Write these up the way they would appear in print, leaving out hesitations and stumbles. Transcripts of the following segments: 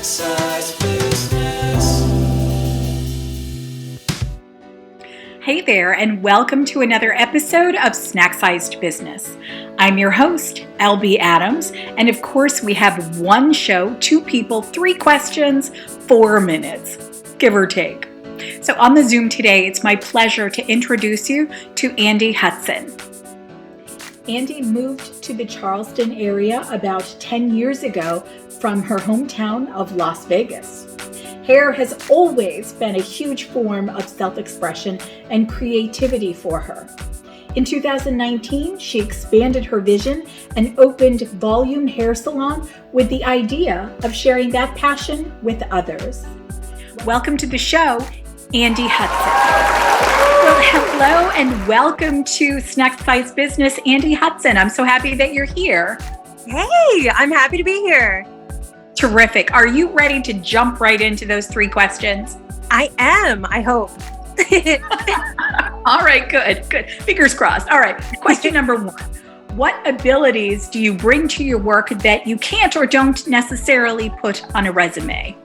Size Business. Hey there, and welcome to another episode of Snack-Sized Business. I'm your host, LB Adams, and of course we have one show, two people, three questions, 4 minutes, give or take. So on the Zoom today, it's my pleasure to introduce you to Andy Hutson. Andy moved to the Charleston area about 10 years ago from her hometown of Las Vegas. Hair has always been a huge form of self-expression and creativity for her. In 2019, she expanded her vision and opened Volume Hair Salon with the idea of sharing that passion with others. Welcome to the show, Andy Hutson. Well, hello and welcome to Snack-Sized Business, Andy Hutson. I'm so happy that you're here. Hey, I'm happy to be here. Terrific. Are you ready to jump right into those three questions? I am, I hope. All right, good. Fingers crossed. All right, question number one. What abilities do you bring to your work that you can't or don't necessarily put on a resume?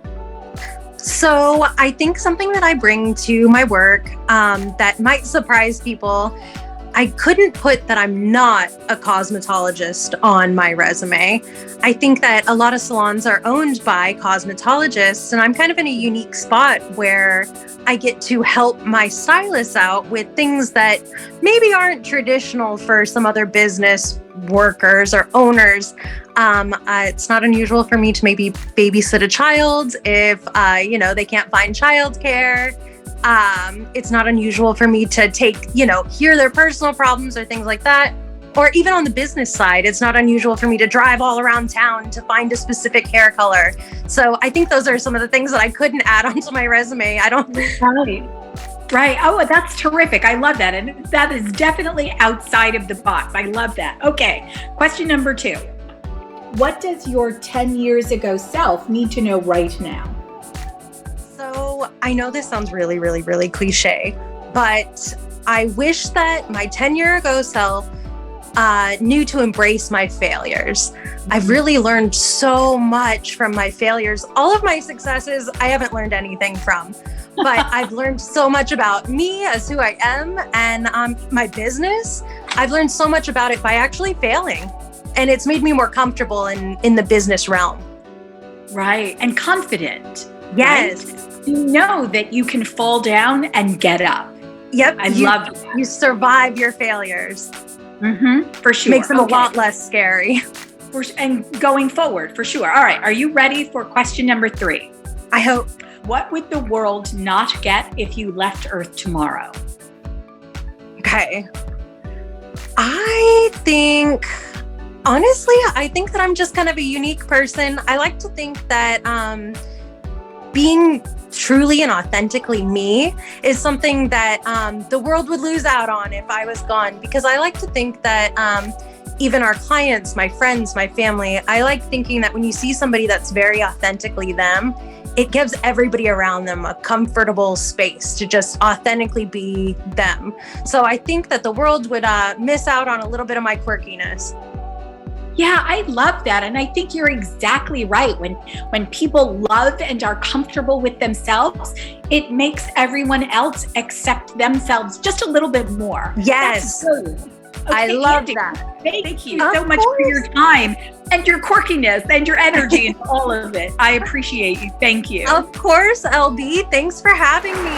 So I think something that I bring to my work that might surprise people, I couldn't put that I'm not a cosmetologist on my resume. I think that a lot of salons are owned by cosmetologists, and I'm kind of in a unique spot where I get to help my stylists out with things that maybe aren't traditional for some other business workers or owners. It's not unusual for me to maybe babysit a child if, they can't find childcare. It's not unusual for me to hear their personal problems or things like that. Or even on the business side, it's not unusual for me to drive all around town to find a specific hair color. So I think those are some of the things that I couldn't add onto my resume. Right. Oh, that's terrific. I love that. And that is definitely outside of the box. I love that. Okay. Question number two. What does your 10 years ago self need to know right now? So I know this sounds really, really, really cliche, but I wish that my 10-year ago self knew to embrace my failures. I've really learned so much from my failures. All of my successes, I haven't learned anything from, but I've learned so much about me as who I am and my business. I've learned so much about it by actually failing, and it's made me more comfortable in the business realm. Right. And confident. Yes. Right? You know that you can fall down and get up. Yep. I love that. You survive your failures. Mm-hmm. For sure. Makes them a lot less scary. And going forward, for sure. All right. Are you ready for question number 3? I hope. What would the world not get if you left Earth tomorrow? Okay. I think that I'm just kind of a unique person. I like to think that being truly and authentically me is something that the world would lose out on if I was gone, because I like to think that even our clients, my friends, my family, I like thinking that when you see somebody that's very authentically them, it gives everybody around them a comfortable space to just authentically be them. So I think that the world would miss out on a little bit of my quirkiness. Yeah, I love that. And I think you're exactly right. When people love and are comfortable with themselves, it makes everyone else accept themselves just a little bit more. Yes. That's good. Okay, I love Andy, that. Thank you so much for your time and your quirkiness and your energy and all of it. I appreciate you. Thank you. Of course, LB. Thanks for having me.